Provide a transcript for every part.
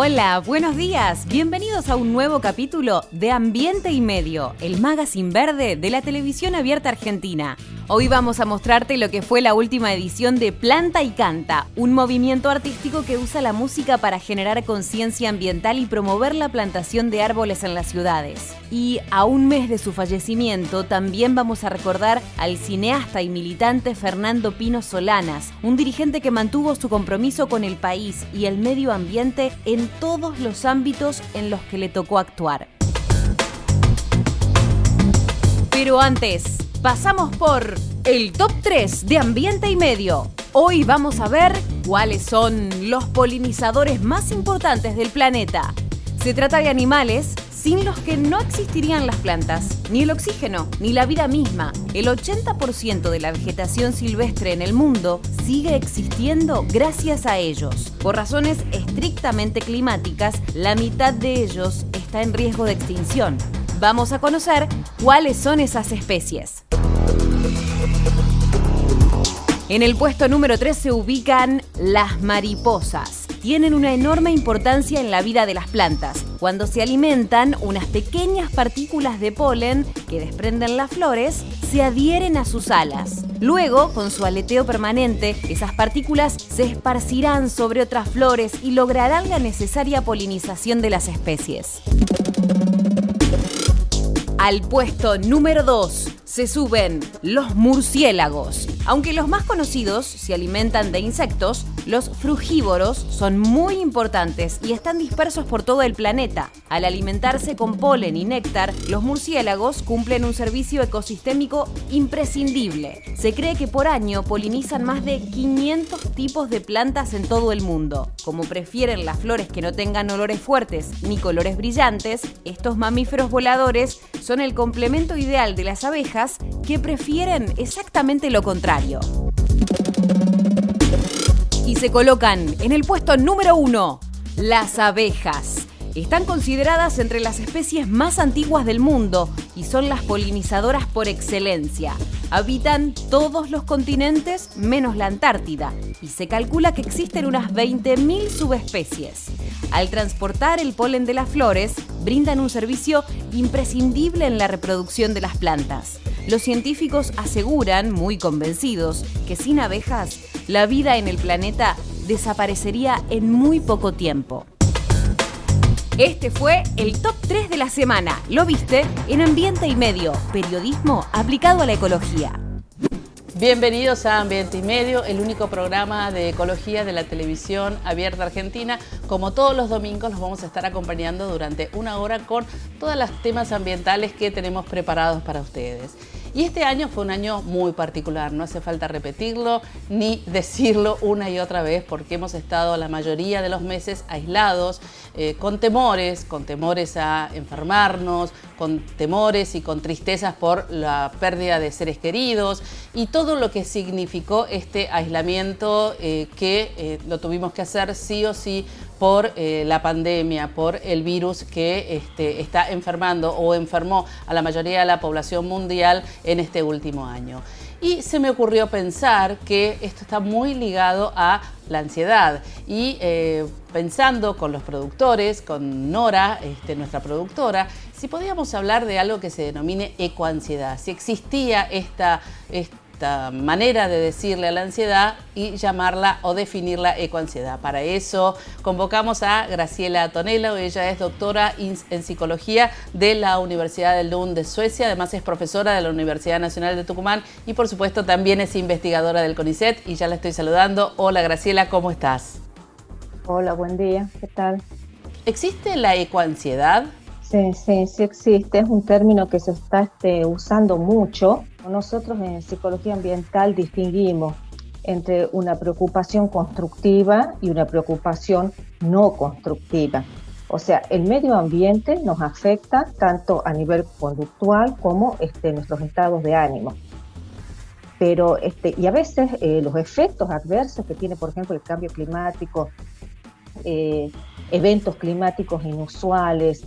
Hola, buenos días. Bienvenidos a un nuevo capítulo de Ambiente y Medio, el magazine verde de la televisión abierta argentina. Hoy vamos a mostrarte lo que fue la última edición de Planta y Canta, un movimiento artístico que usa la música para generar conciencia ambiental y promover la plantación de árboles en las ciudades. Y a un mes de su fallecimiento, también vamos a recordar al cineasta y militante Fernando Pino Solanas, un dirigente que mantuvo su compromiso con el país y el medio ambiente en todos los ámbitos en los que le tocó actuar. Pero antes, pasamos por el top 3 de Ambiente y Medio. Hoy vamos a ver cuáles son los polinizadores más importantes del planeta. Se trata de animales sin los que no existirían las plantas, ni el oxígeno, ni la vida misma. El 80% de la vegetación silvestre en el mundo sigue existiendo gracias a ellos. Por razones estrictamente climáticas, la mitad de ellos está en riesgo de extinción. Vamos a conocer cuáles son esas especies. En el puesto número 3 se ubican las mariposas. Tienen una enorme importancia en la vida de las plantas. Cuando se alimentan, unas pequeñas partículas de polen que desprenden las flores se adhieren a sus alas. Luego, con su aleteo permanente, esas partículas se esparcirán sobre otras flores y lograrán la necesaria polinización de las especies. Al puesto número 2 se suben los murciélagos. Aunque los más conocidos se alimentan de insectos, los frugívoros son muy importantes y están dispersos por todo el planeta. Al alimentarse con polen y néctar, los murciélagos cumplen un servicio ecosistémico imprescindible. Se cree que por año polinizan más de 500 tipos de plantas en todo el mundo. Como prefieren las flores que no tengan olores fuertes ni colores brillantes, estos mamíferos voladores son el complemento ideal de las abejas, que prefieren exactamente lo contrario. Y se colocan en el puesto número 1, las abejas. Están consideradas entre las especies más antiguas del mundo y son las polinizadoras por excelencia. Habitan todos los continentes menos la Antártida y se calcula que existen unas 20.000 subespecies. Al transportar el polen de las flores, brindan un servicio imprescindible en la reproducción de las plantas. Los científicos aseguran, muy convencidos, que sin abejas, la vida en el planeta desaparecería en muy poco tiempo. Este fue el top 3 de la semana. Lo viste en Ambiente y Medio, periodismo aplicado a la ecología. Bienvenidos a Ambiente y Medio, el único programa de ecología de la televisión abierta argentina. Como todos los domingos, los vamos a estar acompañando durante una hora con todos los temas ambientales que tenemos preparados para ustedes. Y este año fue un año muy particular, no hace falta repetirlo ni decirlo una y otra vez, porque hemos estado la mayoría de los meses aislados, con temores a enfermarnos, con temores y con tristezas por la pérdida de seres queridos y todo lo que significó este aislamiento que lo tuvimos que hacer sí o sí por la pandemia, por el virus que está enfermando o enfermó a la mayoría de la población mundial en este último año. Y se me ocurrió pensar que esto está muy ligado a la ansiedad y pensando con los productores, con Nora, nuestra productora, si podíamos hablar de algo que se denomine ecoansiedad, si existía esta manera de decirle a la ansiedad y llamarla o definirla ecoansiedad. Para eso convocamos a Graciela Tonello. Ella es doctora en psicología de la Universidad del Lund de Suecia, además es profesora de la Universidad Nacional de Tucumán y por supuesto también es investigadora del CONICET y ya la estoy saludando. Hola Graciela, ¿cómo estás? Hola, buen día, ¿qué tal? ¿Existe la ecoansiedad? Sí existe, es un término que se está usando mucho. Nosotros en psicología ambiental distinguimos entre una preocupación constructiva y una preocupación no constructiva. O sea, el medio ambiente nos afecta tanto a nivel conductual como nuestros estados de ánimo. Pero, y a veces los efectos adversos que tiene, por ejemplo, el cambio climático, eventos climáticos inusuales,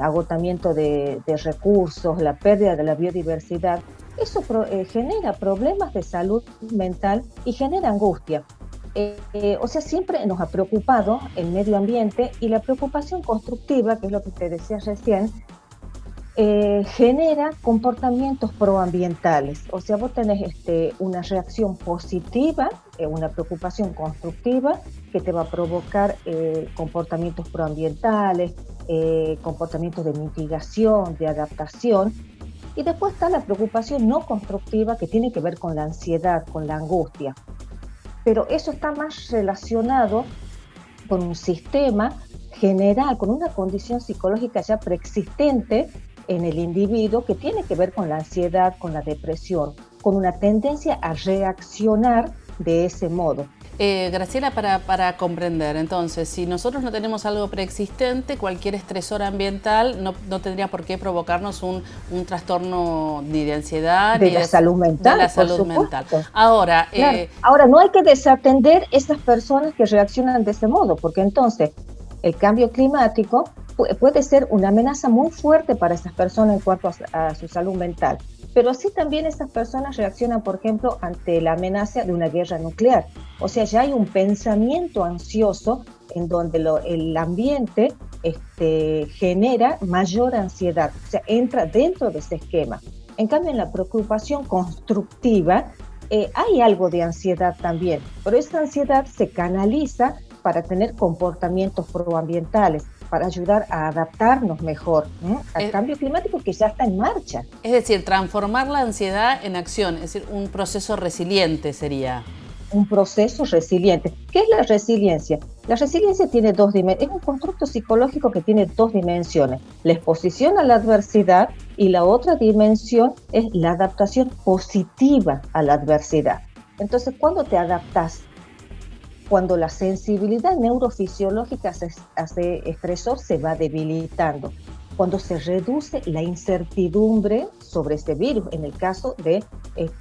agotamiento de recursos, la pérdida de la biodiversidad, eso genera problemas de salud mental y genera angustia. O sea, siempre nos ha preocupado el medio ambiente, y la preocupación constructiva, que es lo que te decía recién, genera comportamientos proambientales. O sea, vos tenés una reacción positiva, una preocupación constructiva que te va a provocar comportamientos proambientales, comportamientos de mitigación, de adaptación. Y después está la preocupación no constructiva, que tiene que ver con la ansiedad, con la angustia. Pero eso está más relacionado con un sistema general, con una condición psicológica ya preexistente en el individuo, que tiene que ver con la ansiedad, con la depresión, con una tendencia a reaccionar de ese modo. Graciela, para comprender, entonces, si nosotros no tenemos algo preexistente, cualquier estresor ambiental no tendría por qué provocarnos un trastorno ni de ansiedad de ni la salud mental. De la salud mental. Ahora, claro. Ahora, no hay que desatender esas personas que reaccionan de ese modo, porque entonces el cambio climático puede ser una amenaza muy fuerte para esas personas en cuanto a su salud mental. Pero así también esas personas reaccionan, por ejemplo, ante la amenaza de una guerra nuclear. O sea, ya hay un pensamiento ansioso en donde el ambiente genera mayor ansiedad, o sea, entra dentro de ese esquema. En cambio, en la preocupación constructiva hay algo de ansiedad también, pero esa ansiedad se canaliza para tener comportamientos proambientales, para ayudar a adaptarnos mejor al cambio climático que ya está en marcha. Es decir, transformar la ansiedad en acción, es decir, un proceso resiliente sería. Un proceso resiliente. ¿Qué es la resiliencia? La resiliencia tiene dos dimensiones, es un constructo psicológico que tiene dos dimensiones: la exposición a la adversidad, y la otra dimensión es la adaptación positiva a la adversidad. Entonces, ¿cuándo te adaptas? Cuando la sensibilidad neurofisiológica hace estresor se va debilitando, cuando se reduce la incertidumbre sobre este virus, en el caso de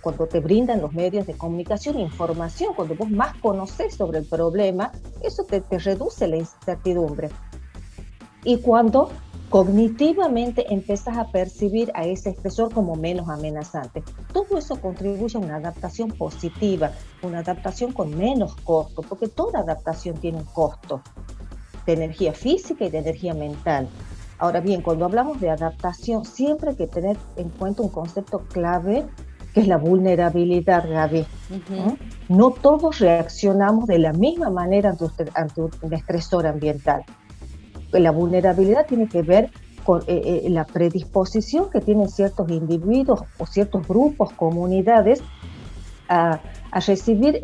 cuando te brindan los medios de comunicación información, cuando vos más conocés sobre el problema, eso te reduce la incertidumbre. Y cuando cognitivamente empiezas a percibir a ese estresor como menos amenazante. Todo eso contribuye a una adaptación positiva, una adaptación con menos costo, porque toda adaptación tiene un costo de energía física y de energía mental. Ahora bien, cuando hablamos de adaptación, siempre hay que tener en cuenta un concepto clave, que es la vulnerabilidad, Gaby. No todos reaccionamos de la misma manera ante un estresor ambiental. La vulnerabilidad tiene que ver con la predisposición que tienen ciertos individuos o ciertos grupos, comunidades, a recibir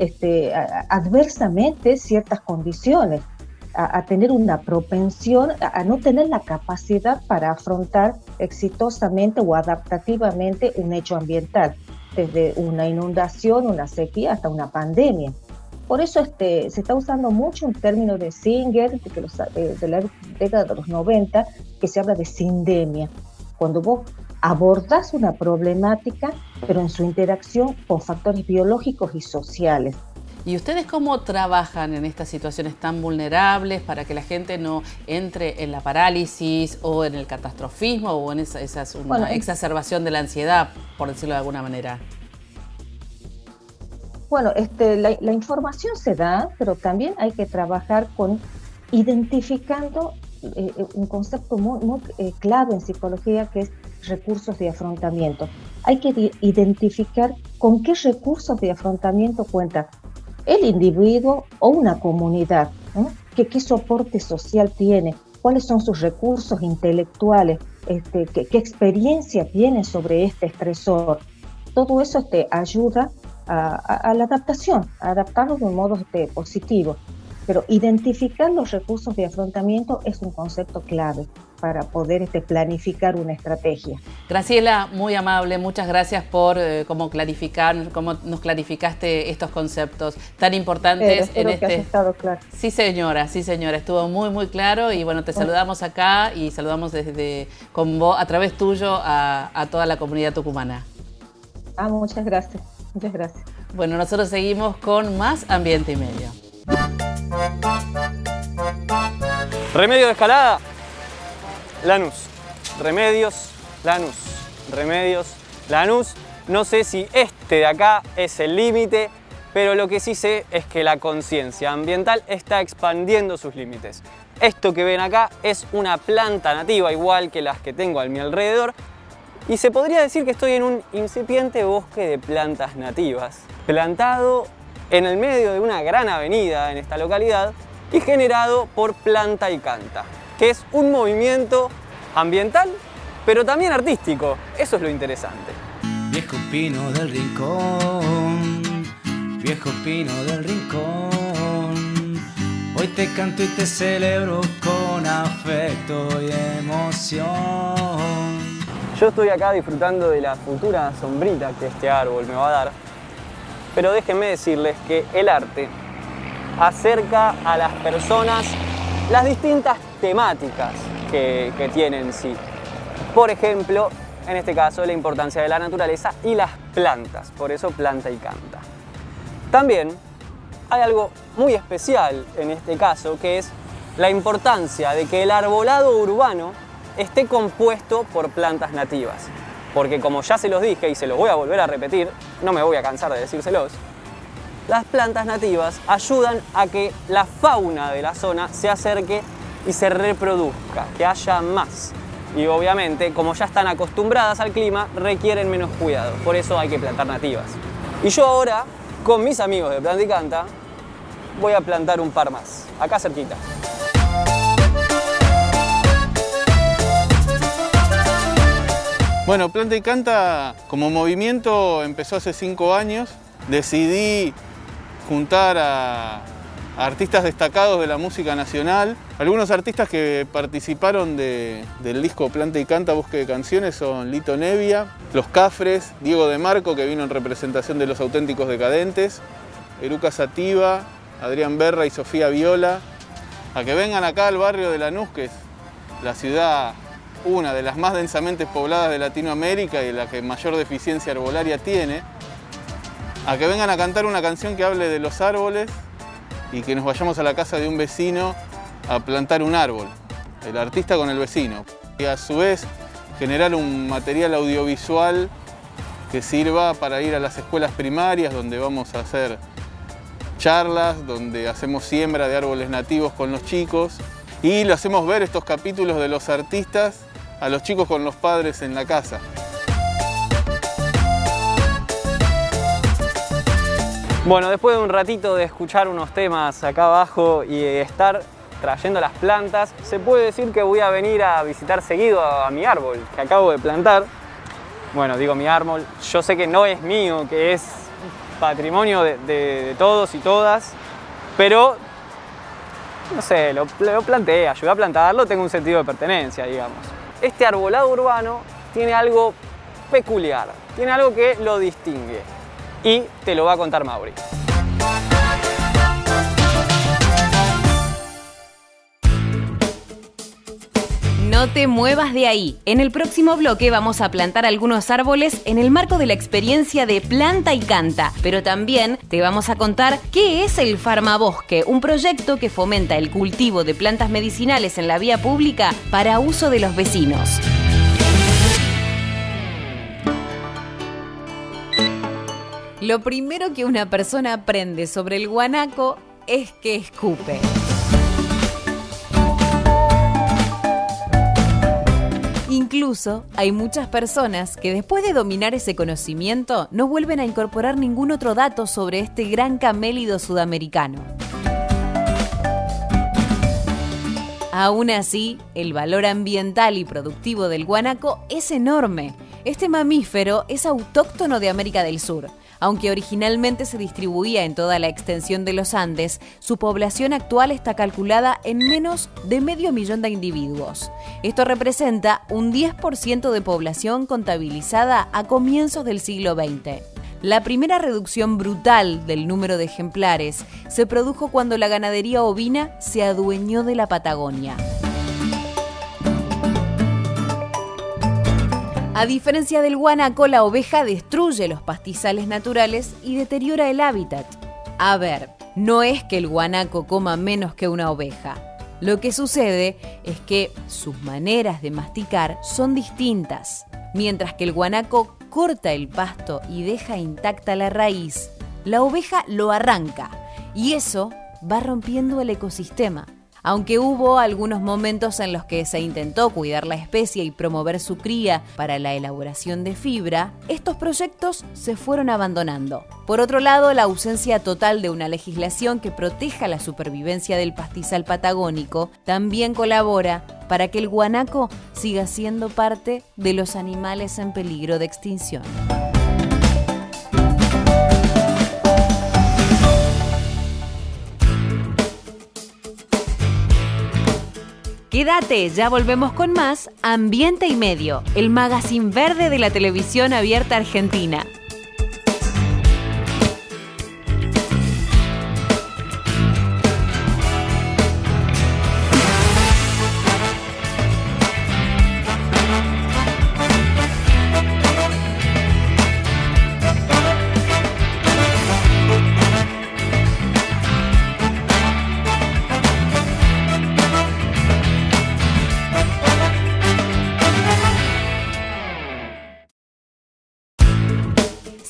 adversamente ciertas condiciones, a tener una propensión, a no tener la capacidad para afrontar exitosamente o adaptativamente un hecho ambiental, desde una inundación, una sequía, hasta una pandemia. Por eso se está usando mucho un término de Singer, de la década de los 90, que se habla de sindemia, cuando vos abordás una problemática, pero en su interacción con factores biológicos y sociales. ¿Y ustedes cómo trabajan en estas situaciones tan vulnerables para que la gente no entre en la parálisis o en el catastrofismo o en esa exacerbación de la ansiedad, por decirlo de alguna manera? Bueno, la información se da, pero también hay que trabajar con identificando un concepto muy clave en psicología, que es recursos de afrontamiento. Hay que identificar con qué recursos de afrontamiento cuenta el individuo o una comunidad, qué soporte social tiene, cuáles son sus recursos intelectuales, qué experiencia tiene sobre este estresor. Todo eso te ayuda a la adaptación, a adaptarnos de un modo positivo. Pero identificar los recursos de afrontamiento es un concepto clave para poder planificar una estrategia. Graciela, muy amable, muchas gracias por cómo nos clarificaste estos conceptos tan importantes. Espero que haya estado claro. Sí, señora, estuvo muy claro, y bueno, te saludamos acá y saludamos con vos, a través tuyo, a toda la comunidad tucumana. Muchas gracias. Muchas gracias. Bueno, nosotros seguimos con más Ambiente y Medio. Remedio de escalada, Lanús. Remedios, Lanús. Remedios, Lanús. No sé si este de acá es el límite, pero lo que sí sé es que la conciencia ambiental está expandiendo sus límites. Esto que ven acá es una planta nativa, igual que las que tengo a mi alrededor, y se podría decir que estoy en un incipiente bosque de plantas nativas, plantado en el medio de una gran avenida en esta localidad y generado por Planta y Canta, que es un movimiento ambiental, pero también artístico. Eso es lo interesante. Viejo pino del rincón, viejo pino del rincón, hoy te canto y te celebro con afecto y emoción. Yo estoy acá disfrutando de la futura sombrita que este árbol me va a dar, pero déjenme decirles que el arte acerca a las personas las distintas temáticas que tiene en sí. Por ejemplo, en este caso, la importancia de la naturaleza y las plantas, por eso Planta y Canta. También hay algo muy especial en este caso, que es la importancia de que el arbolado urbano esté compuesto por plantas nativas. Porque como ya se los dije y se los voy a volver a repetir, no me voy a cansar de decírselos, las plantas nativas ayudan a que la fauna de la zona se acerque y se reproduzca, que haya más. Y obviamente, como ya están acostumbradas al clima, requieren menos cuidado. Por eso hay que plantar nativas. Y yo ahora, con mis amigos de Planta y Canta, voy a plantar un par más, acá cerquita. Bueno, Planta y Canta como movimiento empezó hace 5 años. Decidí juntar a artistas destacados de la música nacional. Algunos artistas que participaron del disco Planta y Canta, Bosque de Canciones, son Lito Nevia, Los Cafres, Diego de Marco, que vino en representación de Los Auténticos Decadentes, Eruca Sativa, Adrián Berra y Sofía Viola. A que vengan acá al barrio de Lanús, que es la ciudad, una de las más densamente pobladas de Latinoamérica y la que mayor deficiencia arbolaria tiene. A que vengan a cantar una canción que hable de los árboles y que nos vayamos a la casa de un vecino a plantar un árbol, el artista con el vecino. Y a su vez generar un material audiovisual que sirva para ir a las escuelas primarias, donde vamos a hacer charlas, donde hacemos siembra de árboles nativos con los chicos y le hacemos ver estos capítulos de los artistas a los chicos con los padres en la casa. Bueno, después de un ratito de escuchar unos temas acá abajo y estar trayendo las plantas, se puede decir que voy a venir a visitar seguido a mi árbol que acabo de plantar. Bueno, digo mi árbol, yo sé que no es mío, que es patrimonio de todos y todas, pero no sé, lo planté, ayudé a plantarlo, tengo un sentido de pertenencia, digamos. Este arbolado urbano tiene algo peculiar, tiene algo que lo distingue. Y te lo va a contar Mauri. No te muevas de ahí. En el próximo bloque vamos a plantar algunos árboles en el marco de la experiencia de Planta y Canta. Pero también te vamos a contar qué es el Farmabosque, un proyecto que fomenta el cultivo de plantas medicinales en la vía pública para uso de los vecinos. Lo primero que una persona aprende sobre el guanaco es que escupe. Incluso hay muchas personas que después de dominar ese conocimiento no vuelven a incorporar ningún otro dato sobre este gran camélido sudamericano. Aún así, el valor ambiental y productivo del guanaco es enorme. Este mamífero es autóctono de América del Sur. Aunque originalmente se distribuía en toda la extensión de los Andes, su población actual está calculada en menos de 500.000 de individuos. Esto representa un 10% de población contabilizada a comienzos del siglo XX. La primera reducción brutal del número de ejemplares se produjo cuando la ganadería ovina se adueñó de la Patagonia. A diferencia del guanaco, la oveja destruye los pastizales naturales y deteriora el hábitat. A ver, no es que el guanaco coma menos que una oveja. Lo que sucede es que sus maneras de masticar son distintas. Mientras que el guanaco corta el pasto y deja intacta la raíz, la oveja lo arranca y eso va rompiendo el ecosistema. Aunque hubo algunos momentos en los que se intentó cuidar la especie y promover su cría para la elaboración de fibra, estos proyectos se fueron abandonando. Por otro lado, la ausencia total de una legislación que proteja la supervivencia del pastizal patagónico también colabora para que el guanaco siga siendo parte de los animales en peligro de extinción. Quédate, ya volvemos con más Ambiente y Medio, el magazine verde de la televisión abierta argentina.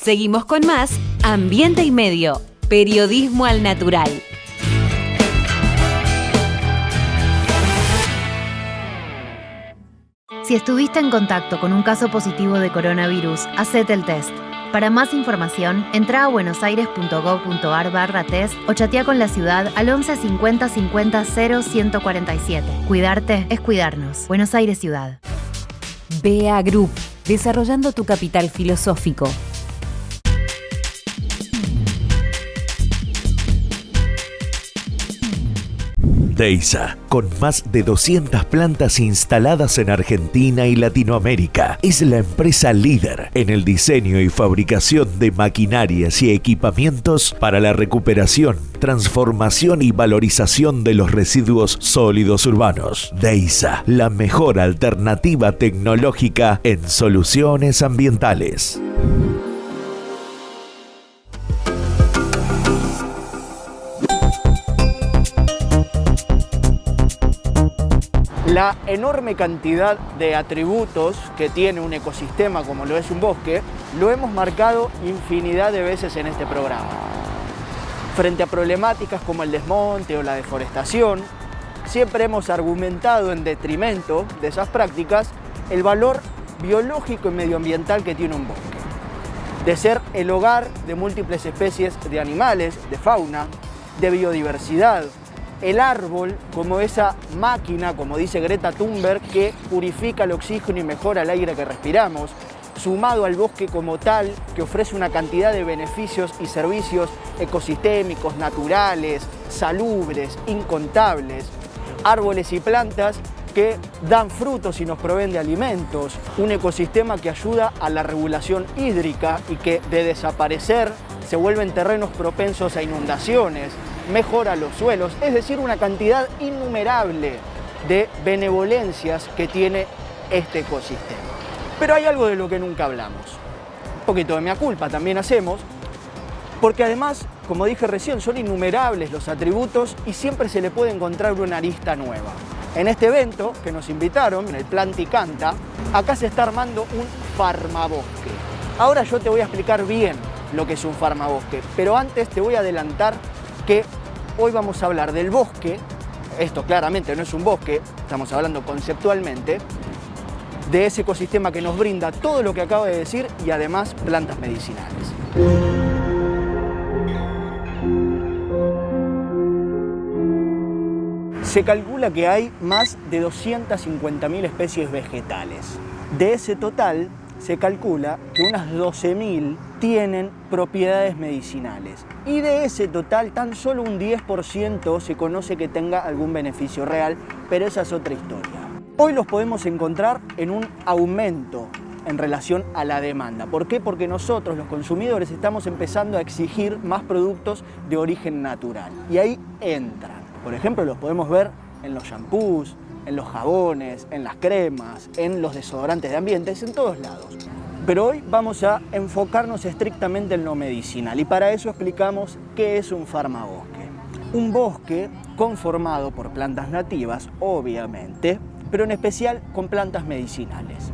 Seguimos con más Ambiente y Medio, periodismo al natural. Si estuviste en contacto con un caso positivo de coronavirus, hacete el test. Para más información, entra a buenosaires.gov.ar/test o chatea con la ciudad al 11 50 50 0 147. Cuidarte es cuidarnos. Buenos Aires Ciudad. BA Group, desarrollando tu capital filosófico. Deisa, con más de 200 plantas instaladas en Argentina y Latinoamérica, es la empresa líder en el diseño y fabricación de maquinarias y equipamientos para la recuperación, transformación y valorización de los residuos sólidos urbanos. Deisa, la mejor alternativa tecnológica en soluciones ambientales. La enorme cantidad de atributos que tiene un ecosistema como lo es un bosque, lo hemos marcado infinidad de veces en este programa. Frente a problemáticas como el desmonte o la deforestación, siempre hemos argumentado en detrimento de esas prácticas el valor biológico y medioambiental que tiene un bosque. De ser el hogar de múltiples especies de animales, de fauna, de biodiversidad, el árbol como esa máquina, como dice Greta Thunberg, que purifica el oxígeno y mejora el aire que respiramos, sumado al bosque como tal, que ofrece una cantidad de beneficios y servicios ecosistémicos, naturales, salubres, incontables, árboles y plantas que dan frutos y nos proveen de alimentos, un ecosistema que ayuda a la regulación hídrica y que de desaparecer se vuelven terrenos propensos a inundaciones, mejora los suelos, es decir, una cantidad innumerable de benevolencias que tiene este ecosistema. Pero hay algo de lo que nunca hablamos. Un poquito de mea culpa también hacemos, porque además, como dije recién, son innumerables los atributos y siempre se le puede encontrar una arista nueva. En este evento que nos invitaron, en el Planticanta, acá se está armando un farmabosque. Ahora yo te voy a explicar bien lo que es un farmabosque, pero antes te voy a adelantar que hoy vamos a hablar del bosque. Esto claramente no es un bosque, estamos hablando conceptualmente de ese ecosistema que nos brinda todo lo que acabo de decir y además plantas medicinales. Se calcula que hay más de 250.000 especies vegetales. De ese total, se calcula que unas 12.000 tienen propiedades medicinales. Y de ese total, tan solo un 10% se conoce que tenga algún beneficio real, pero esa es otra historia. Hoy los podemos encontrar en un aumento en relación a la demanda. ¿Por qué? Porque nosotros, los consumidores, estamos empezando a exigir más productos de origen natural. Y ahí entran. Por ejemplo, los podemos ver en los shampoos, en los jabones, en las cremas, en los desodorantes de ambientes, en todos lados. Pero hoy vamos a enfocarnos estrictamente en lo medicinal y para eso explicamos qué es un farmabosque. Un bosque conformado por plantas nativas, obviamente, pero en especial con plantas medicinales.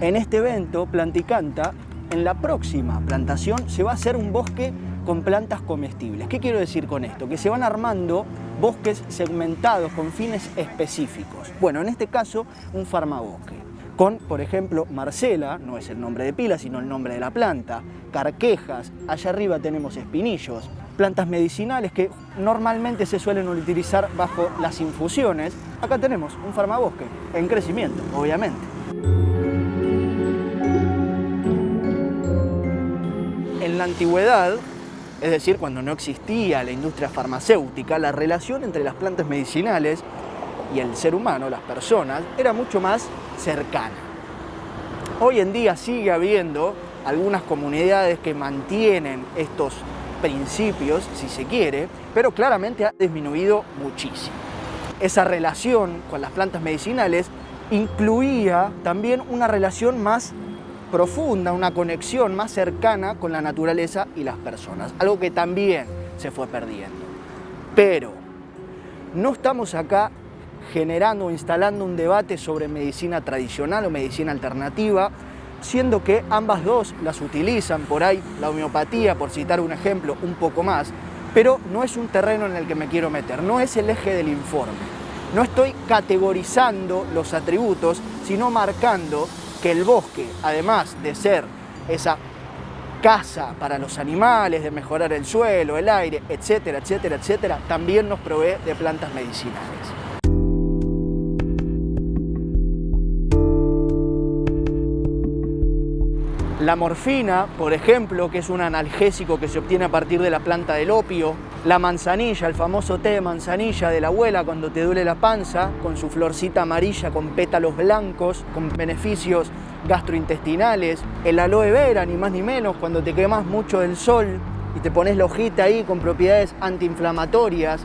En este evento, Planticanta, en la próxima plantación se va a hacer un bosque con plantas comestibles. ¿Qué quiero decir con esto? Que se van armando bosques segmentados con fines específicos. Bueno, en este caso, un farmabosque. Con, por ejemplo, Marcela, no es el nombre de pila, sino el nombre de la planta, carquejas, allá arriba tenemos espinillos, plantas medicinales que normalmente se suelen utilizar bajo las infusiones. Acá tenemos un farmabosque en crecimiento, obviamente. En la antigüedad, es decir, cuando no existía la industria farmacéutica, la relación entre las plantas medicinales y el ser humano, las personas, era mucho más cercana. Hoy en día sigue habiendo algunas comunidades que mantienen estos principios, si se quiere, pero claramente ha disminuido muchísimo. Esa relación con las plantas medicinales incluía también una relación más profunda, una conexión más cercana con la naturaleza y las personas, algo que también se fue perdiendo. Pero no estamos acá generando o instalando un debate sobre medicina tradicional o medicina alternativa, siendo que ambas dos las utilizan por ahí, la homeopatía, por citar un ejemplo, un poco más, pero no es un terreno en el que me quiero meter, no es el eje del informe. No estoy categorizando los atributos, sino marcando que el bosque, además de ser esa casa para los animales, de mejorar el suelo, el aire, etcétera, etcétera, etcétera, también nos provee de plantas medicinales. La morfina, por ejemplo, que es un analgésico que se obtiene a partir de la planta del opio. La manzanilla, el famoso té de manzanilla de la abuela cuando te duele la panza, con su florcita amarilla con pétalos blancos, con beneficios gastrointestinales. El aloe vera, ni más ni menos, cuando te quemas mucho del sol y te pones la hojita ahí con propiedades antiinflamatorias.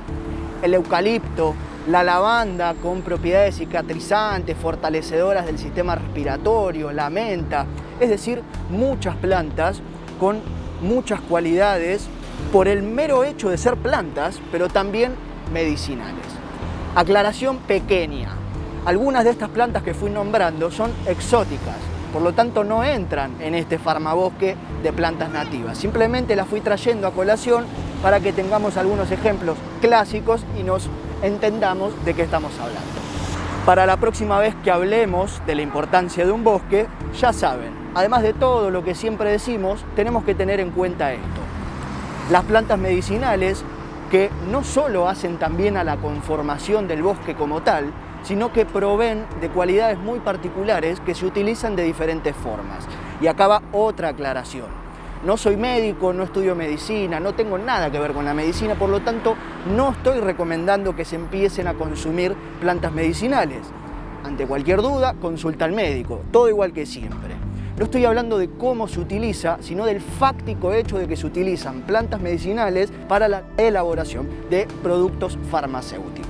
El eucalipto, la lavanda con propiedades cicatrizantes, fortalecedoras del sistema respiratorio, la menta, es decir, muchas plantas con muchas cualidades por el mero hecho de ser plantas, pero también medicinales. Aclaración pequeña, algunas de estas plantas que fui nombrando son exóticas, por lo tanto no entran en este farmabosque de plantas nativas. Simplemente las fui trayendo a colación para que tengamos algunos ejemplos clásicos y nos entendamos de qué estamos hablando. Para la próxima vez que hablemos de la importancia de un bosque, ya saben, además de todo lo que siempre decimos, tenemos que tener en cuenta esto. Las plantas medicinales que no solo hacen también a la conformación del bosque como tal, sino que proveen de cualidades muy particulares que se utilizan de diferentes formas. Y acá va otra aclaración. No soy médico, no estudio medicina, no tengo nada que ver con la medicina, por lo tanto no estoy recomendando que se empiecen a consumir plantas medicinales. Ante cualquier duda, consulta al médico, todo igual que siempre. No estoy hablando de cómo se utiliza, sino del fáctico hecho de que se utilizan plantas medicinales para la elaboración de productos farmacéuticos.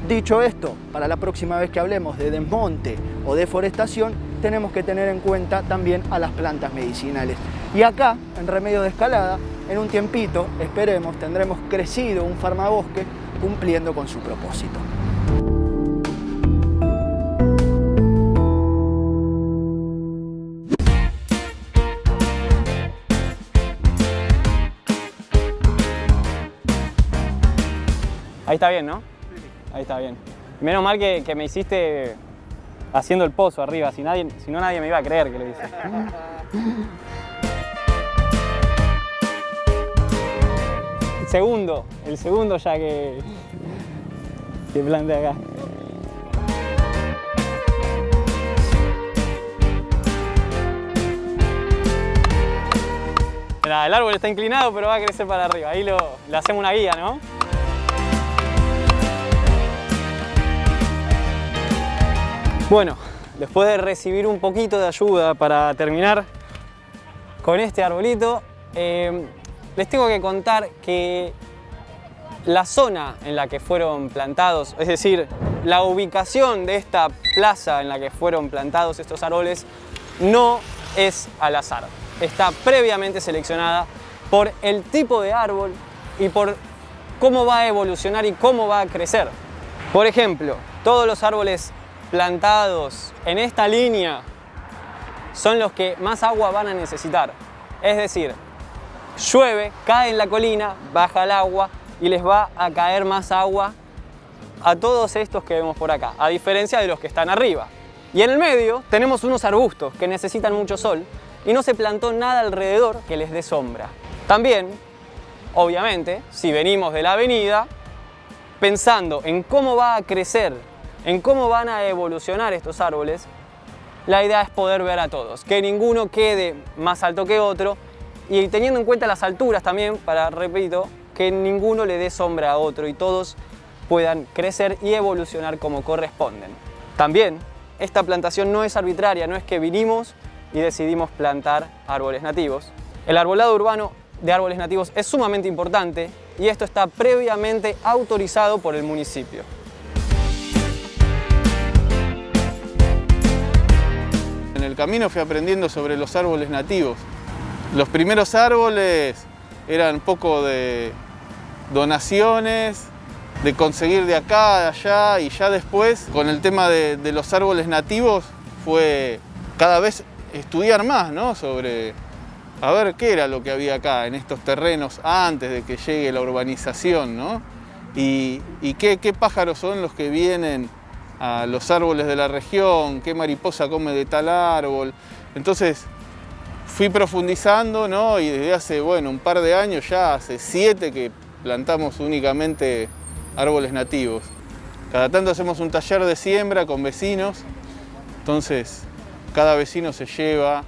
Dicho esto, para la próxima vez que hablemos de desmonte o deforestación, tenemos que tener en cuenta también a las plantas medicinales. Y acá, en Remedio de Escalada, en un tiempito, esperemos, tendremos crecido un farmabosque cumpliendo con su propósito. Ahí está bien, ¿no? Ahí está bien. Menos mal que me hiciste haciendo el pozo arriba, si no nadie me iba a creer que lo hice. El segundo ya que planté acá. Mirá, el árbol está inclinado, pero va a crecer para arriba. Ahí le hacemos una guía, ¿no? Bueno, después de recibir un poquito de ayuda para terminar con este arbolito, les tengo que contar que la zona en la que fueron plantados, es decir, la ubicación de esta plaza en la que fueron plantados estos árboles, no es al azar. Está previamente seleccionada por el tipo de árbol y por cómo va a evolucionar y cómo va a crecer. Por ejemplo, todos los árboles plantados en esta línea son los que más agua van a necesitar. Es decir, llueve, cae en la colina, baja el agua y les va a caer más agua a todos estos que vemos por acá, a diferencia de los que están arriba. Y en el medio tenemos unos arbustos que necesitan mucho sol y no se plantó nada alrededor que les dé sombra. También, obviamente, si venimos de la avenida, pensando en cómo va a crecer, en cómo van a evolucionar estos árboles, la idea es poder ver a todos, que ninguno quede más alto que otro y teniendo en cuenta las alturas también, repito, que ninguno le dé sombra a otro y todos puedan crecer y evolucionar como corresponden. También, esta plantación no es arbitraria, no es que vinimos y decidimos plantar árboles nativos. El arbolado urbano de árboles nativos es sumamente importante y esto está previamente autorizado por el municipio. En el camino fui aprendiendo sobre los árboles nativos. Los primeros árboles eran un poco de donaciones, de conseguir de acá, de allá, y ya después con el tema de los árboles nativos fue cada vez estudiar más, ¿no? Sobre a ver qué era lo que había acá en estos terrenos antes de que llegue la urbanización, ¿no? Y qué pájaros son los que vienen a los árboles de la región, qué mariposa come de tal árbol. Entonces fui profundizando, ¿no? Y desde hace, bueno, un par de años, ya hace 7 que plantamos únicamente árboles nativos. Cada tanto hacemos un taller de siembra con vecinos, entonces cada vecino se lleva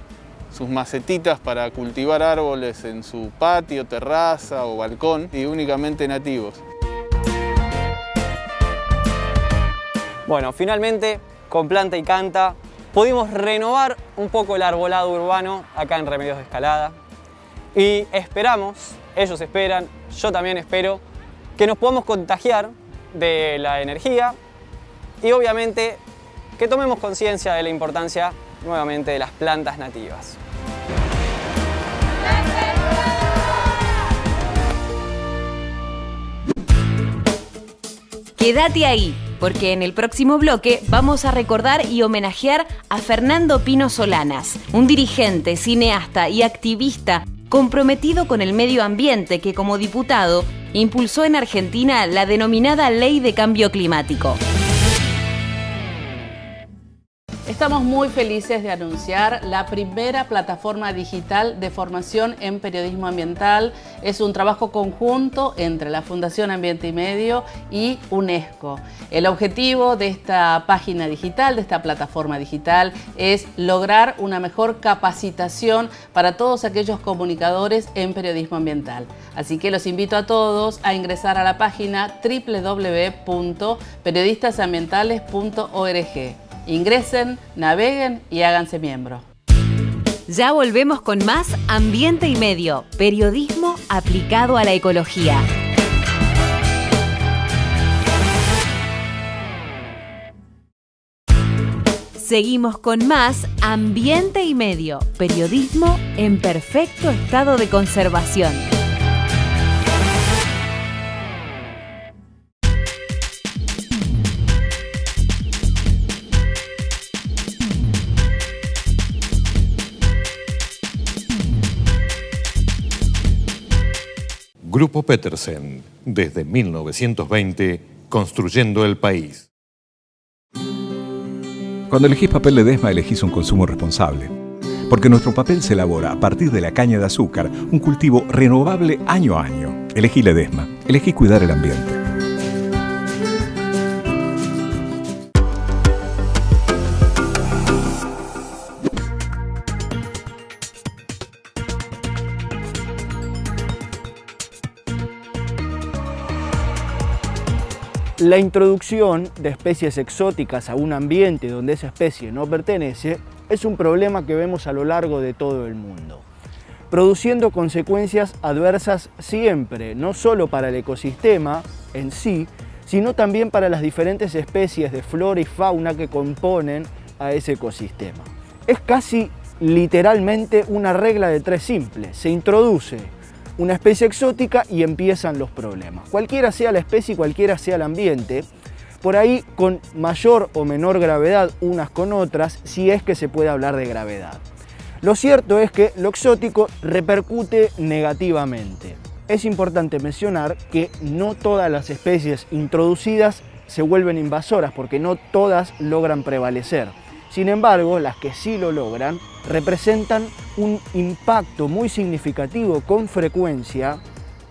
sus macetitas para cultivar árboles en su patio, terraza o balcón y únicamente nativos. Bueno, finalmente, con Planta y Canta, pudimos renovar un poco el arbolado urbano acá en Remedios de Escalada y esperamos, ellos esperan, yo también espero, que nos podamos contagiar de la energía y obviamente que tomemos conciencia de la importancia nuevamente de las plantas nativas. Quédate ahí, porque en el próximo bloque vamos a recordar y homenajear a Fernando Pino Solanas, un dirigente, cineasta y activista comprometido con el medio ambiente que como diputado impulsó en Argentina la denominada Ley de Cambio Climático. Estamos muy felices de anunciar la primera plataforma digital de formación en periodismo ambiental. Es un trabajo conjunto entre la Fundación Ambiente y Medio y UNESCO. El objetivo de esta página digital, de esta plataforma digital, es lograr una mejor capacitación para todos aquellos comunicadores en periodismo ambiental. Así que los invito a todos a ingresar a la página www.periodistasambientales.org. Ingresen, naveguen y háganse miembro. Ya volvemos con más Ambiente y Medio, periodismo aplicado a la ecología. Seguimos con más Ambiente y Medio, periodismo en perfecto estado de conservación. Grupo Petersen, desde 1920, construyendo el país. Cuando elegís papel Ledesma, elegís un consumo responsable. Porque nuestro papel se elabora a partir de la caña de azúcar, un cultivo renovable año a año. Elegí Ledesma, elegí cuidar el ambiente. La introducción de especies exóticas a un ambiente donde esa especie no pertenece es un problema que vemos a lo largo de todo el mundo, produciendo consecuencias adversas siempre, no solo para el ecosistema en sí, sino también para las diferentes especies de flora y fauna que componen a ese ecosistema. Es casi literalmente una regla de 3 simple: se introduce una especie exótica y empiezan los problemas. Cualquiera sea la especie y cualquiera sea el ambiente, por ahí con mayor o menor gravedad unas con otras, si es que se puede hablar de gravedad. Lo cierto es que lo exótico repercute negativamente. Es importante mencionar que no todas las especies introducidas se vuelven invasoras, porque no todas logran prevalecer. Sin embargo, las que sí lo logran representan un impacto muy significativo con frecuencia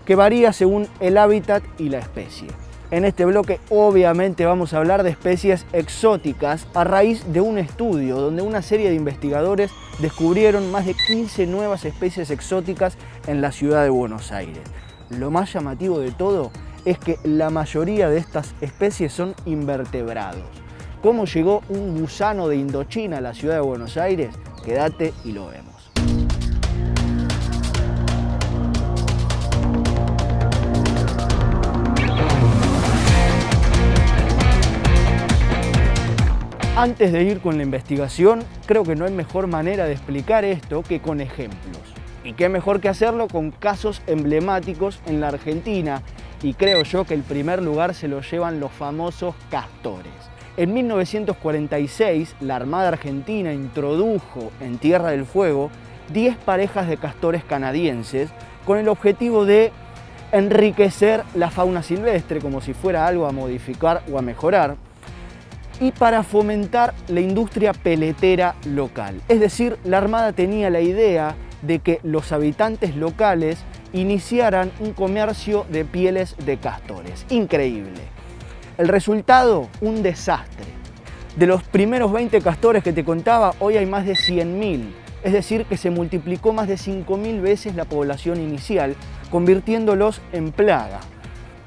que varía según el hábitat y la especie. En este bloque obviamente vamos a hablar de especies exóticas a raíz de un estudio donde una serie de investigadores descubrieron más de 15 nuevas especies exóticas en la ciudad de Buenos Aires. Lo más llamativo de todo es que la mayoría de estas especies son invertebrados. ¿Cómo llegó un gusano de Indochina a la ciudad de Buenos Aires? Quédate y lo vemos. Antes de ir con la investigación, creo que no hay mejor manera de explicar esto que con ejemplos. Y qué mejor que hacerlo con casos emblemáticos en la Argentina. Y creo yo que el primer lugar se lo llevan los famosos castores. En 1946, la Armada Argentina introdujo en Tierra del Fuego 10 parejas de castores canadienses con el objetivo de enriquecer la fauna silvestre, como si fuera algo a modificar o a mejorar, y para fomentar la industria peletera local. Es decir, la Armada tenía la idea de que los habitantes locales iniciaran un comercio de pieles de castores. Increíble. El resultado, un desastre. De los primeros 20 castores que te contaba, hoy hay más de 100.000. Es decir, que se multiplicó más de 5.000 veces la población inicial, convirtiéndolos en plaga.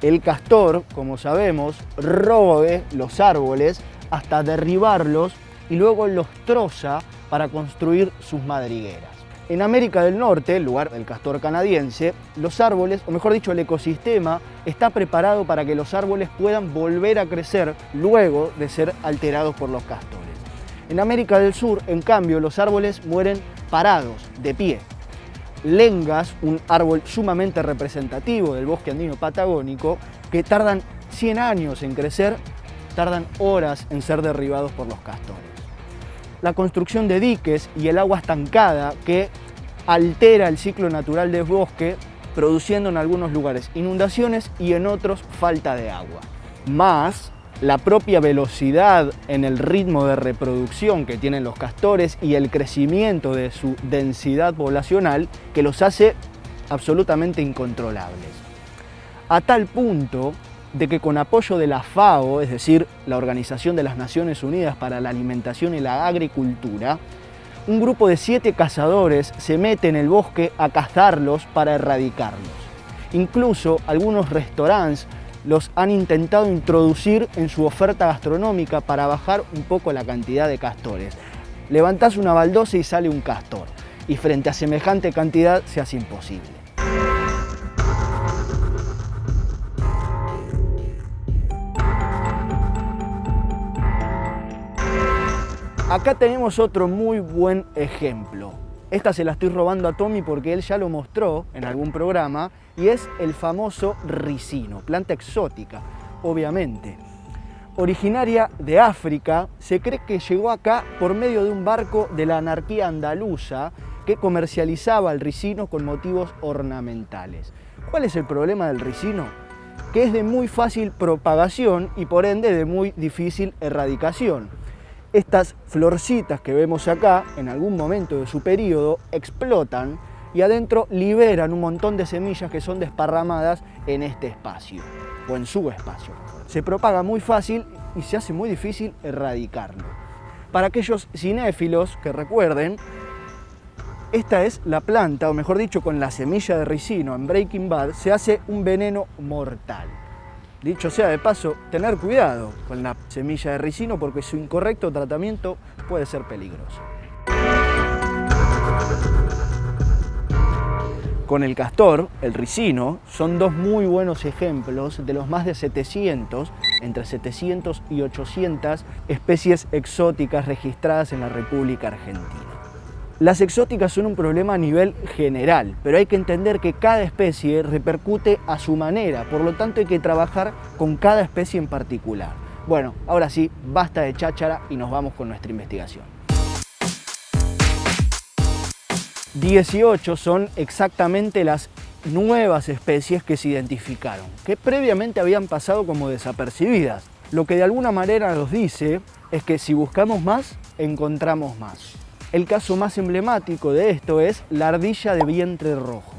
El castor, como sabemos, roe los árboles hasta derribarlos y luego los troza para construir sus madrigueras. En América del Norte, el lugar del castor canadiense, los árboles, o mejor dicho, el ecosistema, está preparado para que los árboles puedan volver a crecer luego de ser alterados por los castores. En América del Sur, en cambio, los árboles mueren parados, de pie. Lengas, un árbol sumamente representativo del bosque andino patagónico, que tardan 100 años en crecer, tardan horas en ser derribados por los castores. La construcción de diques y el agua estancada que altera el ciclo natural del bosque, produciendo en algunos lugares inundaciones y en otros falta de agua. Más la propia velocidad en el ritmo de reproducción que tienen los castores y el crecimiento de su densidad poblacional que los hace absolutamente incontrolables. A tal punto de que con apoyo de la FAO, es decir, la Organización de las Naciones Unidas para la Alimentación y la Agricultura, un grupo de 7 cazadores se mete en el bosque a cazarlos para erradicarlos. Incluso algunos restaurantes los han intentado introducir en su oferta gastronómica para bajar un poco la cantidad de castores. Levantás una baldosa y sale un castor, y frente a semejante cantidad se hace imposible. Acá tenemos otro muy buen ejemplo. Esta se la estoy robando a Tommy porque él ya lo mostró en algún programa y es el famoso ricino, planta exótica, obviamente. Originaria de África, se cree que llegó acá por medio de un barco de la anarquía andaluza que comercializaba el ricino con motivos ornamentales. ¿Cuál es el problema del ricino? Que es de muy fácil propagación y por ende de muy difícil erradicación. Estas florcitas que vemos acá, en algún momento de su periodo, explotan y adentro liberan un montón de semillas que son desparramadas en este espacio, o en su espacio. Se propaga muy fácil y se hace muy difícil erradicarlo. Para aquellos cinéfilos que recuerden, esta es la planta, o mejor dicho, con la semilla de ricino en Breaking Bad, se hace un veneno mortal. Dicho sea de paso, tener cuidado con la semilla de ricino porque su incorrecto tratamiento puede ser peligroso. Con el castor, el ricino, son dos muy buenos ejemplos de los más de 700, entre 700 y 800 especies exóticas registradas en la República Argentina. Las exóticas son un problema a nivel general, pero hay que entender que cada especie repercute a su manera, por lo tanto hay que trabajar con cada especie en particular. Bueno, ahora sí, basta de cháchara y nos vamos con nuestra investigación. 18 son exactamente las nuevas especies que se identificaron, que previamente habían pasado como desapercibidas. Lo que de alguna manera nos dice es que si buscamos más, encontramos más. El caso más emblemático de esto es la ardilla de vientre rojo.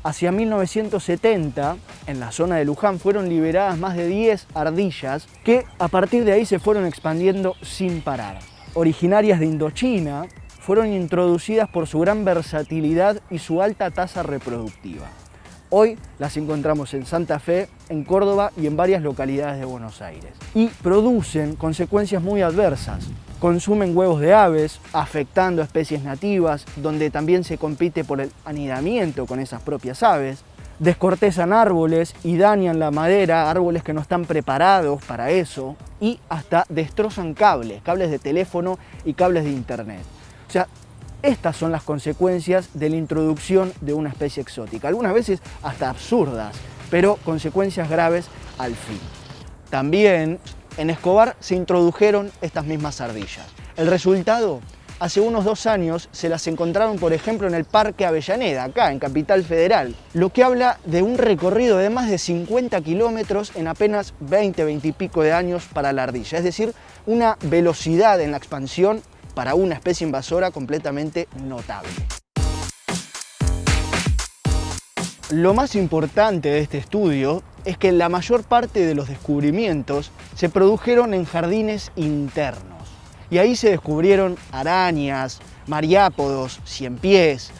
Hacia 1970, en la zona de Luján, fueron liberadas más de 10 ardillas que a partir de ahí se fueron expandiendo sin parar. Originarias de Indochina, fueron introducidas por su gran versatilidad y su alta tasa reproductiva. Hoy las encontramos en Santa Fe, en Córdoba y en varias localidades de Buenos Aires. Y producen consecuencias muy adversas. Consumen huevos de aves, afectando a especies nativas, donde también se compite por el anidamiento con esas propias aves. Descortezan árboles y dañan la madera, árboles que no están preparados para eso. Y hasta destrozan cables de teléfono y cables de internet. O sea, estas son las consecuencias de la introducción de una especie exótica, algunas veces hasta absurdas, pero consecuencias graves al fin. También en Escobar se introdujeron estas mismas ardillas. El resultado, hace unos 2 años se las encontraron, por ejemplo, en el Parque Avellaneda, acá en Capital Federal, lo que habla de un recorrido de más de 50 kilómetros en apenas 20 y pico de años para la ardilla, es decir, una velocidad en la expansión para una especie invasora completamente notable. Lo más importante de este estudio es que la mayor parte de los descubrimientos se produjeron en jardines internos. Y ahí se descubrieron arañas, mariápodos, ciempiés,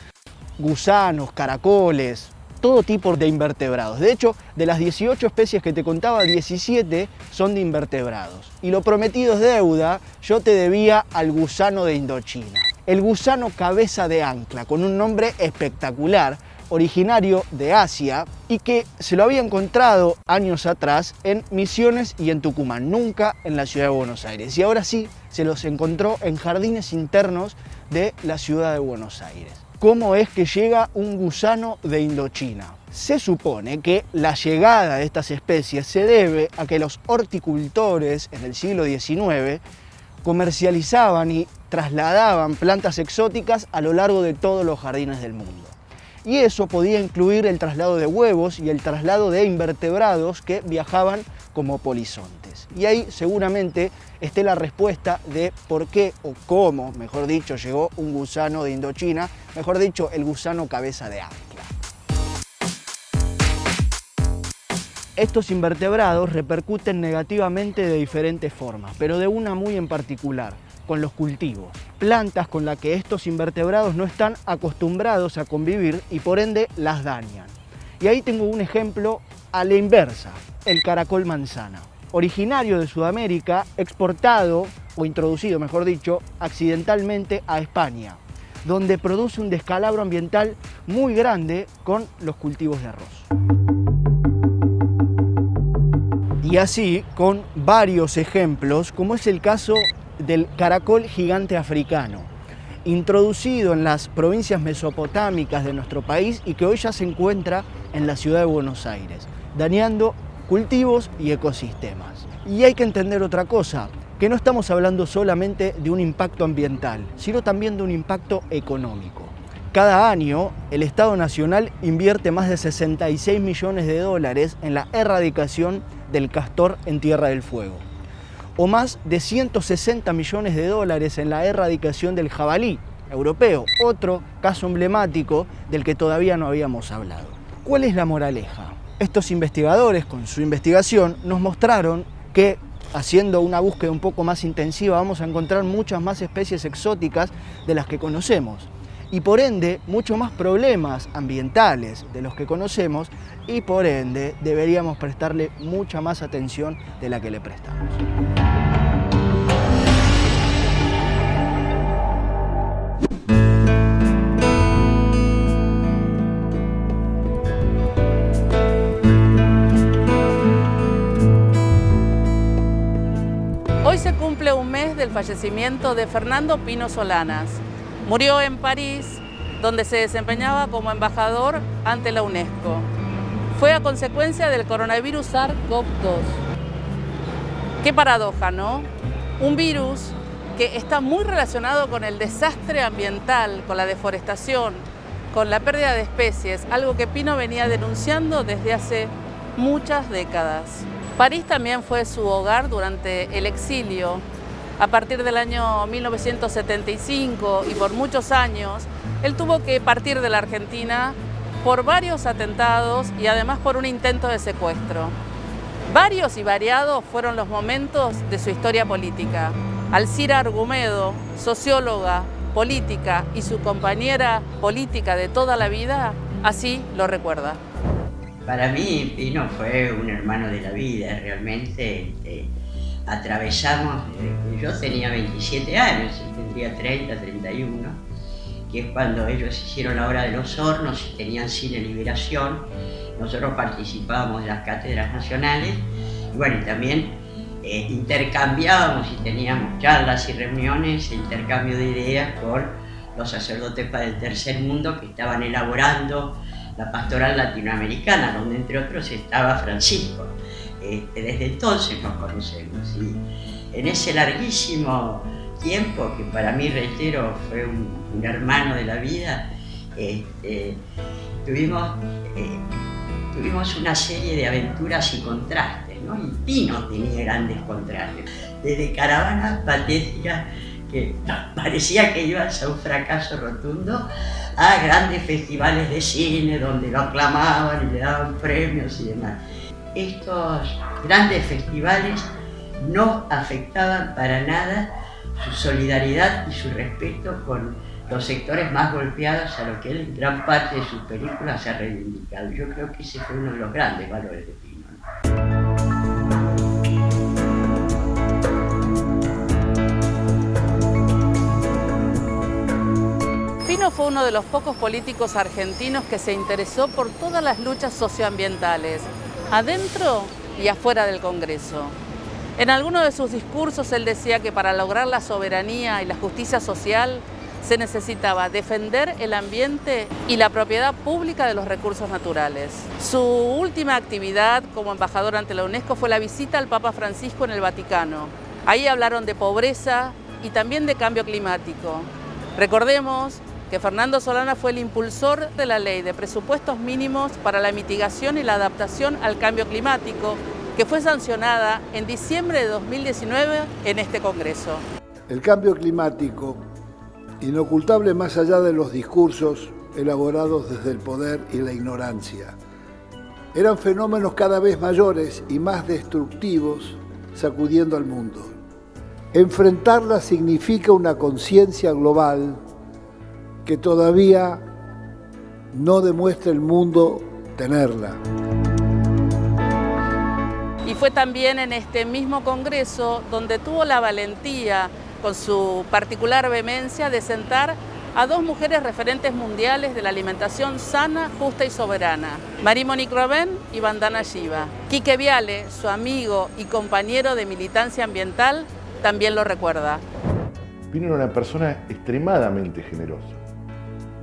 gusanos, caracoles, todo tipo de invertebrados. De hecho, de las 18 especies que te contaba, 17 son de invertebrados. Y lo prometido es deuda, yo te debía al gusano de Indochina. El gusano cabeza de ancla, con un nombre espectacular, originario de Asia y que se lo había encontrado años atrás en Misiones y en Tucumán, nunca en la ciudad de Buenos Aires. Y ahora sí, se los encontró en jardines internos de la ciudad de Buenos Aires. ¿Cómo es que llega un gusano de Indochina? Se supone que la llegada de estas especies se debe a que los horticultores en el siglo XIX comercializaban y trasladaban plantas exóticas a lo largo de todos los jardines del mundo. Y eso podía incluir el traslado de huevos y el traslado de invertebrados que viajaban como polizontes. Y ahí seguramente esté la respuesta de por qué o cómo, mejor dicho, llegó un gusano de Indochina, mejor dicho, el gusano cabeza de ancla. Estos invertebrados repercuten negativamente de diferentes formas, pero de una muy en particular, con los cultivos. Plantas con las que estos invertebrados no están acostumbrados a convivir y por ende las dañan. Y ahí tengo un ejemplo a la inversa, el caracol manzana. Originario de Sudamérica, exportado o introducido, mejor dicho, accidentalmente a España, donde produce un descalabro ambiental muy grande con los cultivos de arroz. Y así con varios ejemplos, como es el caso del caracol gigante africano, introducido en las provincias mesopotámicas de nuestro país y que hoy ya se encuentra en la ciudad de Buenos Aires, dañando cultivos y ecosistemas. Y hay que entender otra cosa, que no estamos hablando solamente de un impacto ambiental, sino también de un impacto económico. Cada año, el Estado Nacional invierte más de 66 millones de dólares en la erradicación del castor en Tierra del Fuego, o más de 160 millones de dólares en la erradicación del jabalí europeo, otro caso emblemático del que todavía no habíamos hablado. ¿Cuál es la moraleja? Estos investigadores, con su investigación, nos mostraron que haciendo una búsqueda un poco más intensiva vamos a encontrar muchas más especies exóticas de las que conocemos y por ende mucho más problemas ambientales de los que conocemos y por ende deberíamos prestarle mucha más atención de la que le prestamos. Hoy se cumple un mes del fallecimiento de Fernando Pino Solanas. Murió en París, donde se desempeñaba como embajador ante la UNESCO. Fue a consecuencia del coronavirus SARS-CoV-2. Qué paradoja, ¿no? Un virus que está muy relacionado con el desastre ambiental, con la deforestación, con la pérdida de especies, algo que Pino venía denunciando desde hace muchas décadas. París también fue su hogar durante el exilio. A partir del año 1975 y por muchos años, él tuvo que partir de la Argentina por varios atentados y además por un intento de secuestro. Varios y variados fueron los momentos de su historia política. Alcira Argumedo, socióloga, política y su compañera política de toda la vida, así lo recuerda. Para mí Pino fue un hermano de la vida, realmente atravesamos, yo tenía 27 años, él tendría 30, 31, que es cuando ellos hicieron la obra de los hornos y tenían Cine Liberación. Nosotros participábamos de las cátedras nacionales y bueno, y también intercambiábamos y teníamos charlas y reuniones, intercambio de ideas con los sacerdotes para el tercer mundo que estaban elaborando la pastoral latinoamericana, donde entre otros estaba Francisco. Desde entonces nos conocemos y en ese larguísimo tiempo, que para mí, reitero, fue un hermano de la vida, tuvimos una serie de aventuras y contrastes, ¿no? Y Pino tenía grandes contrastes, desde caravanas patéticas que parecía que ibas a un fracaso rotundo, a grandes festivales de cine donde lo aclamaban y le daban premios y demás. Estos grandes festivales no afectaban para nada su solidaridad y su respeto con los sectores más golpeados, a los que él en gran parte de sus películas se ha reivindicado. Yo creo que ese fue uno de los grandes valores de Pino. Pino fue uno de los pocos políticos argentinos que se interesó por todas las luchas socioambientales, adentro y afuera del Congreso. En alguno de sus discursos él decía que para lograr la soberanía y la justicia social se necesitaba defender el ambiente y la propiedad pública de los recursos naturales. Su última actividad como embajador ante la UNESCO fue la visita al Papa Francisco en el Vaticano. Ahí hablaron de pobreza y también de cambio climático. Recordemos que Fernando Solana fue el impulsor de la ley de presupuestos mínimos para la mitigación y la adaptación al cambio climático, que fue sancionada en diciembre de 2019 en este Congreso. El cambio climático, inocultable más allá de los discursos elaborados desde el poder y la ignorancia, eran fenómenos cada vez mayores y más destructivos sacudiendo al mundo. Enfrentarla significa una conciencia global que todavía no demuestra el mundo tenerla. Y fue también en este mismo Congreso donde tuvo la valentía, con su particular vehemencia, de sentar a dos mujeres referentes mundiales de la alimentación sana, justa y soberana, Marie-Monique Robin y Vandana Shiva. Quique Viale, su amigo y compañero de militancia ambiental, también lo recuerda. Pino era una persona extremadamente generosa,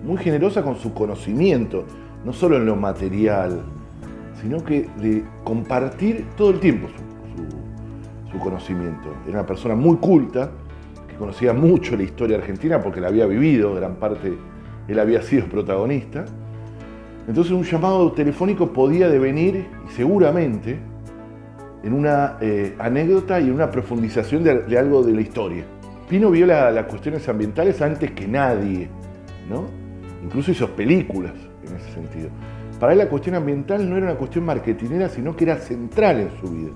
muy generosa con su conocimiento, no solo en lo material, sino que de compartir todo el tiempo su conocimiento. Era una persona muy culta, que conocía mucho la historia argentina porque la había vivido, gran parte él había sido protagonista. Entonces un llamado telefónico podía devenir, y seguramente, en una anécdota y en una profundización de algo de la historia. Pino vio las cuestiones ambientales antes que nadie, ¿no? Incluso hizo películas en ese sentido. Para él la cuestión ambiental no era una cuestión marketinera, sino que era central en su vida.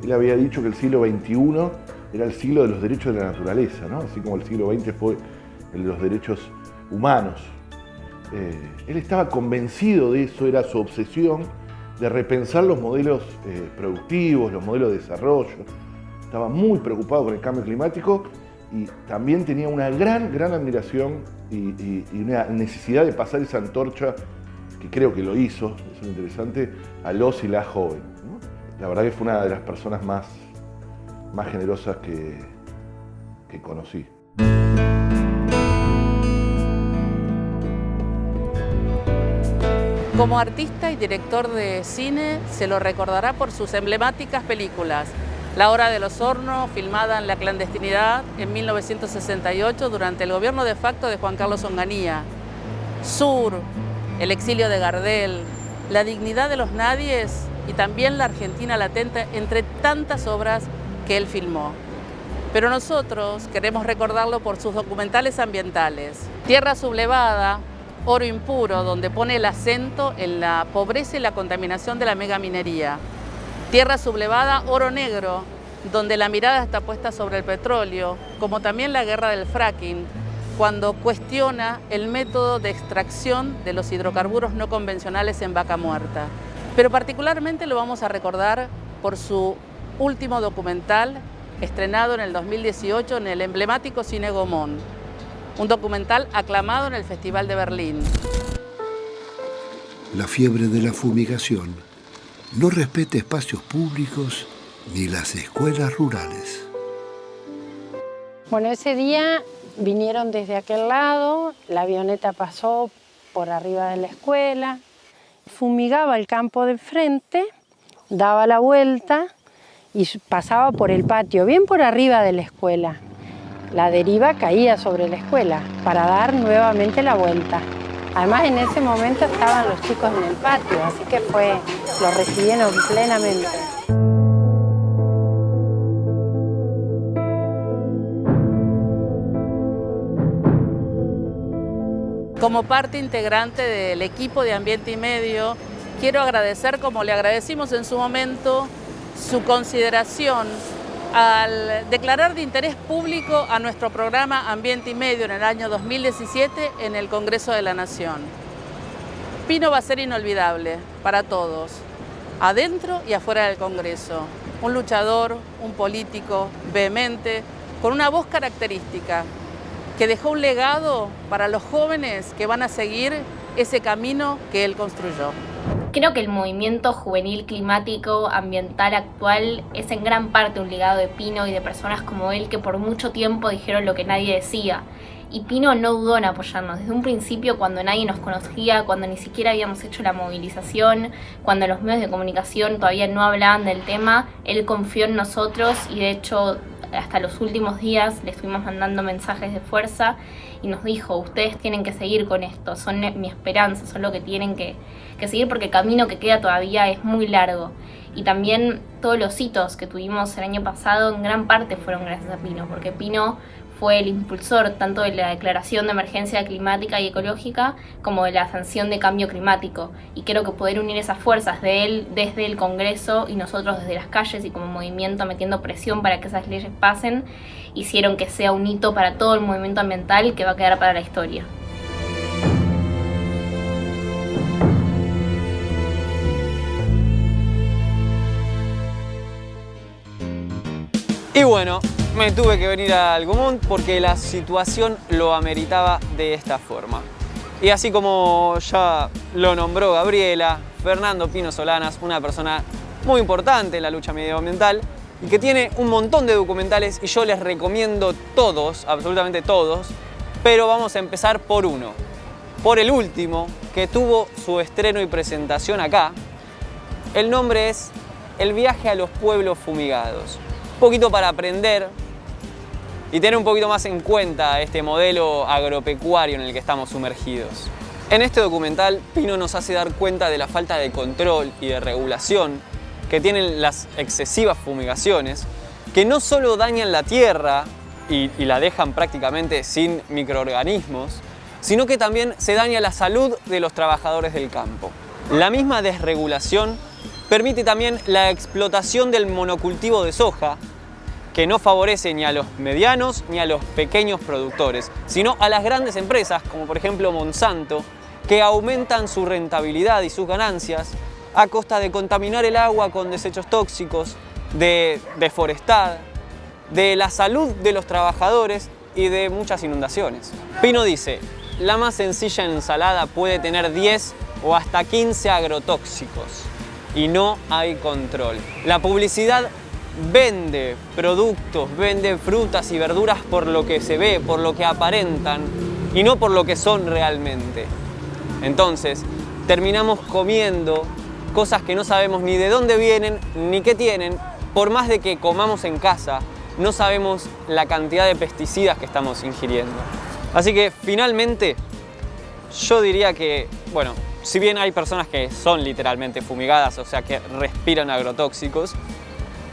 Él había dicho que el siglo XXI era el siglo de los derechos de la naturaleza, ¿no? Así como el siglo XX fue el de los derechos humanos. Él estaba convencido de eso, era su obsesión, de repensar los modelos productivos, los modelos de desarrollo. Estaba muy preocupado con el cambio climático y también tenía una gran admiración y una necesidad de pasar esa antorcha, que creo que lo hizo, eso es lo interesante, a los y las jóvenes, ¿no? La verdad que fue una de las personas más generosas que conocí. Como artista y director de cine, se lo recordará por sus emblemáticas películas La Hora de los Hornos, filmada en la clandestinidad en 1968 durante el gobierno de facto de Juan Carlos Onganía. Sur, El exilio de Gardel, La dignidad de los nadies y también La Argentina latente, entre tantas obras que él filmó. Pero nosotros queremos recordarlo por sus documentales ambientales. Tierra sublevada, Oro impuro, donde pone el acento en la pobreza y la contaminación de la megaminería. Tierra sublevada, Oro negro, donde la mirada está puesta sobre el petróleo, como también La guerra del fracking, cuando cuestiona el método de extracción de los hidrocarburos no convencionales en Vaca Muerta. Pero particularmente lo vamos a recordar por su último documental, estrenado en el 2018 en el emblemático Cine Gaumont, un documental aclamado en el Festival de Berlín. La fiebre de la fumigación no respeta espacios públicos ni las escuelas rurales. Bueno, ese día vinieron desde aquel lado, la avioneta pasó por arriba de la escuela, fumigaba el campo de frente, daba la vuelta y pasaba por el patio, bien por arriba de la escuela. La deriva caía sobre la escuela para dar nuevamente la vuelta. Además, en ese momento estaban los chicos en el patio, así que lo recibieron plenamente. Como parte integrante del equipo de Ambiente y Medio, quiero agradecer, como le agradecimos en su momento, su consideración al declarar de interés público a nuestro programa Ambiente y Medio en el año 2017 en el Congreso de la Nación. Pino va a ser inolvidable para todos, adentro y afuera del Congreso. Un luchador, un político vehemente, con una voz característica, que dejó un legado para los jóvenes que van a seguir ese camino que él construyó. Creo que el movimiento juvenil climático ambiental actual es en gran parte un legado de Pino y de personas como él que por mucho tiempo dijeron lo que nadie decía. Y Pino no dudó en apoyarnos. Desde un principio, cuando nadie nos conocía, cuando ni siquiera habíamos hecho la movilización, cuando los medios de comunicación todavía no hablaban del tema, él confió en nosotros y de hecho hasta los últimos días le estuvimos mandando mensajes de fuerza y nos dijo: ustedes tienen que seguir con esto, son mi esperanza, son lo que tienen que seguir porque el camino que queda todavía es muy largo. Y también todos los hitos que tuvimos el año pasado en gran parte fueron gracias a Pino, porque Pino fue el impulsor tanto de la declaración de emergencia climática y ecológica como de la sanción de cambio climático. Y creo que poder unir esas fuerzas de él desde el Congreso y nosotros desde las calles y como movimiento metiendo presión para que esas leyes pasen, hicieron que sea un hito para todo el movimiento ambiental que va a quedar para la historia. Y bueno, me tuve que venir al Gaumont porque la situación lo ameritaba de esta forma. Y así como ya lo nombró Gabriela, Fernando Pino Solanas, una persona muy importante en la lucha medioambiental y que tiene un montón de documentales y yo les recomiendo todos, absolutamente todos, pero vamos a empezar por uno, por el último que tuvo su estreno y presentación acá. El nombre es El viaje a los pueblos fumigados. Un poquito para aprender y tener un poquito más en cuenta este modelo agropecuario en el que estamos sumergidos. En este documental, Pino nos hace dar cuenta de la falta de control y de regulación que tienen las excesivas fumigaciones, que no solo dañan la tierra y la dejan prácticamente sin microorganismos, sino que también se daña la salud de los trabajadores del campo. La misma desregulación permite también la explotación del monocultivo de soja, que no favorece ni a los medianos ni a los pequeños productores, sino a las grandes empresas, como por ejemplo Monsanto, que aumentan su rentabilidad y sus ganancias a costa de contaminar el agua con desechos tóxicos, de deforestar, de la salud de los trabajadores y de muchas inundaciones. Pino dice: la más sencilla ensalada puede tener 10 o hasta 15 agrotóxicos y no hay control. La publicidad vende productos, vende frutas y verduras por lo que se ve, por lo que aparentan y no por lo que son realmente. Entonces, terminamos comiendo cosas que no sabemos ni de dónde vienen ni qué tienen por más de que comamos en casa, no sabemos la cantidad de pesticidas que estamos ingiriendo. Así que finalmente yo diría que, bueno, si bien hay personas que son literalmente fumigadas, o sea que respiran agrotóxicos,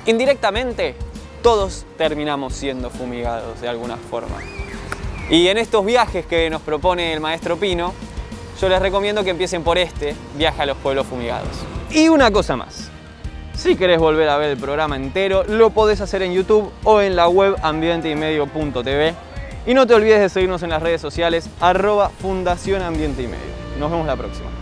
indirectamente todos terminamos siendo fumigados de alguna forma. Y en estos viajes que nos propone el maestro Pino, yo les recomiendo que empiecen por este viaje a los pueblos fumigados. Y una cosa más. Si querés volver a ver el programa entero, lo podés hacer en YouTube o en la web ambienteymedio.tv. Y no te olvides de seguirnos en las redes sociales @Fundación Ambiente y Medio. Nos vemos la próxima.